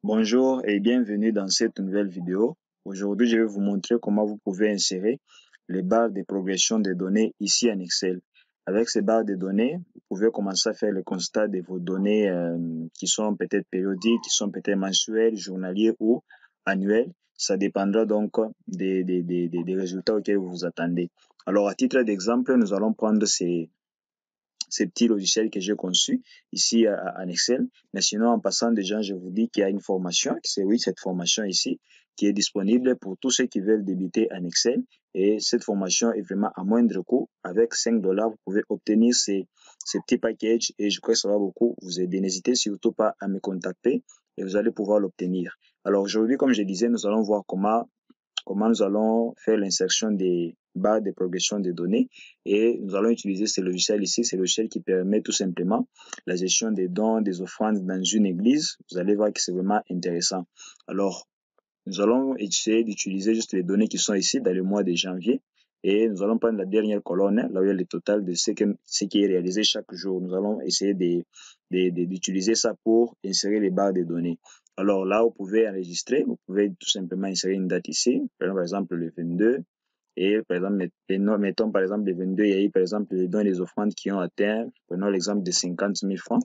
Bonjour et bienvenue dans cette nouvelle vidéo. Aujourd'hui, je vais vous montrer comment vous pouvez insérer les barres de progression des données ici en Excel. Avec ces barres de données, vous pouvez commencer à faire le constat de vos données qui sont peut-être périodiques, qui sont peut-être mensuelles, journalières ou annuelles. Ça dépendra donc des résultats auxquels vous vous attendez. Alors, à titre d'exemple, nous allons prendre ces petits logiciels que j'ai conçus ici en Excel. Mais sinon, en passant déjà, je vous dis qu'il y a une formation, c'est oui, cette formation ici, qui est disponible pour tous ceux qui veulent débuter en Excel. Et cette formation est vraiment à moindre coût. Avec 5 dollars, vous pouvez obtenir ces petits packages et je crois que ça va beaucoup vous aider. N'hésitez surtout pas à me contacter et vous allez pouvoir l'obtenir. Alors aujourd'hui, comme je disais, nous allons voir comment nous allons faire l'insertion des barres de progression des données et nous allons utiliser ce logiciel ici, ce logiciel qui permet tout simplement la gestion des dons, des offrandes dans une église. Vous allez voir que c'est vraiment intéressant. Alors, nous allons essayer d'utiliser juste les données qui sont ici dans le mois de janvier et nous allons prendre la dernière colonne, là où il y a le total de ce qui est réalisé chaque jour. Nous allons essayer d'utiliser ça pour insérer les barres de données. Alors là, vous pouvez enregistrer, vous pouvez tout simplement insérer une date ici, par exemple le 22, et par exemple, mettons par exemple le 22, il y a eu par exemple les dons et les offrandes qui ont atteint, prenons l'exemple de 50 000 francs.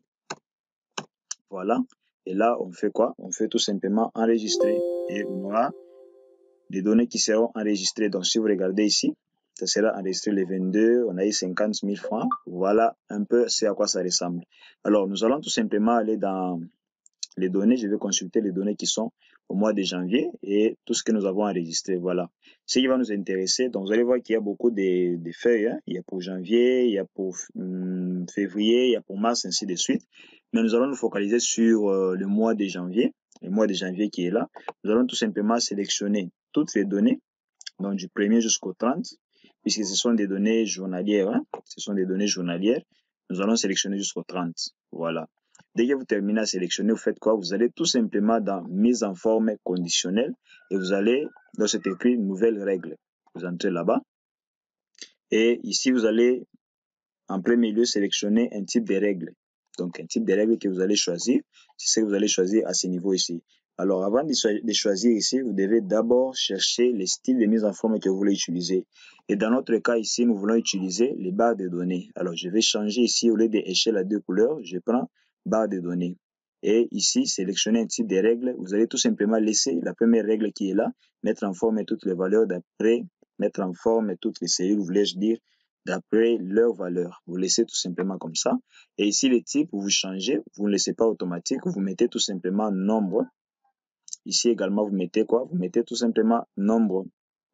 Voilà. Et là, on fait quoi? On fait tout simplement enregistrer. Et on aura des données qui seront enregistrées. Donc, si vous regardez ici, ça sera enregistré le 22, on a eu 50 000 francs. Voilà un peu c'est à quoi ça ressemble. Alors, nous allons tout simplement aller dans les données. Je vais consulter les données qui sont au mois de janvier et tout ce que nous avons enregistré. Voilà. Ce qui va nous intéresser, donc vous allez voir qu'il y a beaucoup de feuilles. Hein. Il y a pour janvier, il y a pour février, il y a pour mars, ainsi de suite. Mais nous allons nous focaliser sur le mois de janvier, le mois de janvier qui est là. Nous allons tout simplement sélectionner toutes les données, donc du 1er jusqu'au 30, puisque ce sont des données journalières. Hein. Ce sont des données journalières. Nous allons sélectionner jusqu'au 30. Voilà. Dès que vous terminez à sélectionner, vous faites quoi? Vous allez tout simplement dans mise en forme conditionnelle et vous allez dans cet écrit nouvelle règle. Vous entrez là-bas et ici vous allez en premier lieu sélectionner un type de règle. Donc un type de règle que vous allez choisir, c'est ce que vous allez choisir à ce niveau ici. Alors avant de choisir ici, vous devez d'abord chercher les styles de mise en forme que vous voulez utiliser. Et dans notre cas ici, nous voulons utiliser les barres de données. Alors je vais changer ici, au lieu d'échelle à deux couleurs, je prends barre de données. Et ici, sélectionner un type de règle. Vous allez tout simplement laisser la première règle qui est là, mettre en forme toutes les valeurs d'après, mettre en forme toutes les cellules, voulais-je dire, d'après leur valeur. Vous laissez tout simplement comme ça. Et ici, les types, vous changez, vous ne laissez pas automatique, vous mettez tout simplement nombre. Ici également, vous mettez quoi? Vous mettez tout simplement nombre.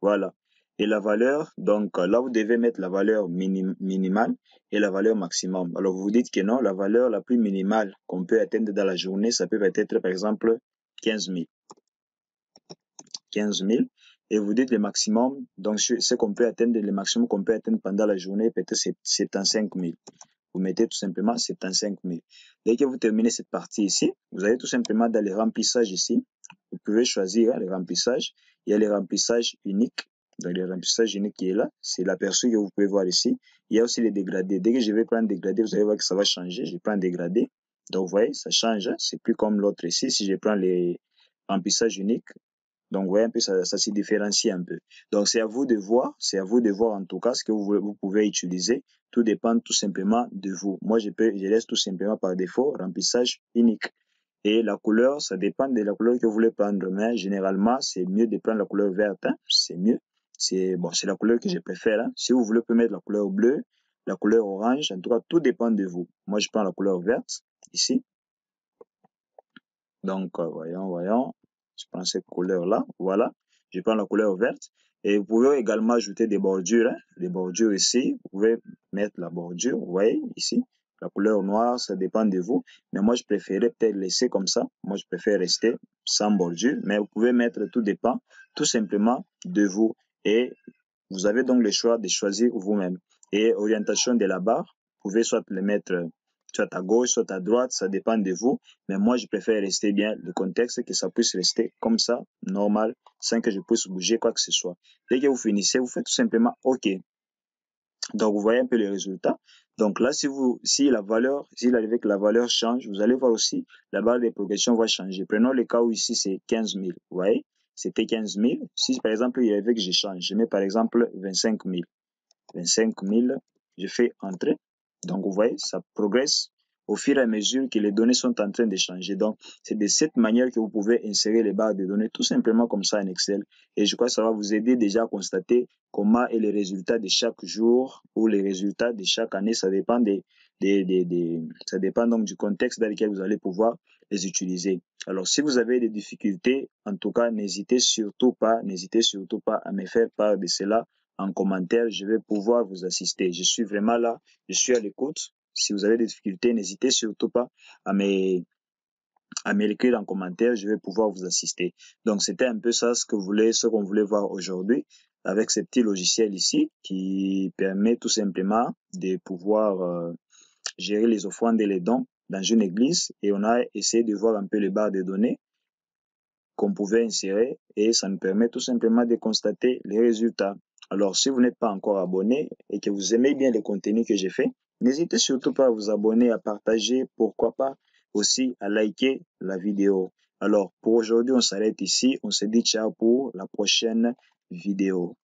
Voilà. Et la valeur, donc là, vous devez mettre la valeur minimale et la valeur maximum. Alors, vous vous dites que non, la valeur la plus minimale qu'on peut atteindre dans la journée, ça peut être par exemple 15 000. 15 000. Et vous dites le maximum, donc ce qu'on peut atteindre, le maximum qu'on peut atteindre pendant la journée, peut-être c'est 75 000. Vous mettez tout simplement 75 000. Dès que vous terminez cette partie ici, vous allez tout simplement dans les remplissages ici. Vous pouvez choisir les remplissages. Il y a les remplissages uniques. Donc, le remplissage unique qui est là, c'est l'aperçu que vous pouvez voir ici. Il y a aussi les dégradés. Dès que je vais prendre dégradé, vous allez voir que ça va changer. Je prends dégradé. Donc, vous voyez, ça change. C'est plus comme l'autre ici. Si je prends les remplissages uniques, donc, vous voyez un peu, ça se différencie un peu. Donc, c'est à vous de voir en tout cas ce que vous pouvez utiliser. Tout dépend tout simplement de vous. Moi, je laisse tout simplement par défaut remplissage unique. Et la couleur, ça dépend de la couleur que vous voulez prendre. Mais généralement, c'est mieux de prendre la couleur verte. Hein. C'est mieux. C'est la couleur que je préfère. Hein. Si vous voulez, vous pouvez mettre la couleur bleue, la couleur orange. En tout cas, tout dépend de vous. Moi, je prends la couleur verte ici. Donc, voyons. Je prends cette couleur-là. Voilà. Je prends la couleur verte. Et vous pouvez également ajouter des bordures. Hein. Des bordures ici. Vous pouvez mettre la bordure. Vous voyez ici. La couleur noire, ça dépend de vous. Mais moi, je préférais peut-être laisser comme ça. Moi, je préfère rester sans bordure. Mais vous pouvez mettre, tout dépend tout simplement de vous. Et vous avez donc le choix de choisir vous-même. Et orientation de la barre, vous pouvez soit le mettre soit à gauche, soit à droite, ça dépend de vous. Mais moi, je préfère rester bien le contexte, que ça puisse rester comme ça, normal, sans que je puisse bouger quoi que ce soit. Dès que vous finissez, vous faites tout simplement OK. Donc, vous voyez un peu les résultats. Donc là, si s'il arrive que la valeur change, vous allez voir aussi la barre de progression va changer. Prenons le cas où ici c'est 15 000. Vous voyez, c'était 15 000. Si par exemple il arrive que je change, je mets par exemple 25 000. 25 000, je fais entrer. Donc vous voyez, ça progresse au fur et à mesure que les données sont en train de changer. Donc c'est de cette manière que vous pouvez insérer les barres de données tout simplement comme ça en Excel. Et je crois que ça va vous aider déjà à constater comment est les résultats de chaque jour ou les résultats de chaque année. Ça dépend ça dépend donc du contexte dans lequel vous allez pouvoir les utiliser. Alors si vous avez des difficultés, en tout cas, n'hésitez surtout pas à me faire part de cela en commentaire. Je vais pouvoir vous assister. Je suis vraiment là, je suis à l'écoute. Si vous avez des difficultés, n'hésitez surtout pas à m'écrire en commentaire, je vais pouvoir vous assister. Donc c'était un peu ça ce qu'on voulait voir aujourd'hui avec ce petit logiciel ici qui permet tout simplement de pouvoir gérer les offrandes et les dons dans une église, et on a essayé de voir un peu les barres de données qu'on pouvait insérer, et ça nous permet tout simplement de constater les résultats. Alors, si vous n'êtes pas encore abonné et que vous aimez bien les contenus que j'ai fait, n'hésitez surtout pas à vous abonner, à partager, pourquoi pas aussi à liker la vidéo. Alors, pour aujourd'hui, on s'arrête ici. On se dit ciao pour la prochaine vidéo.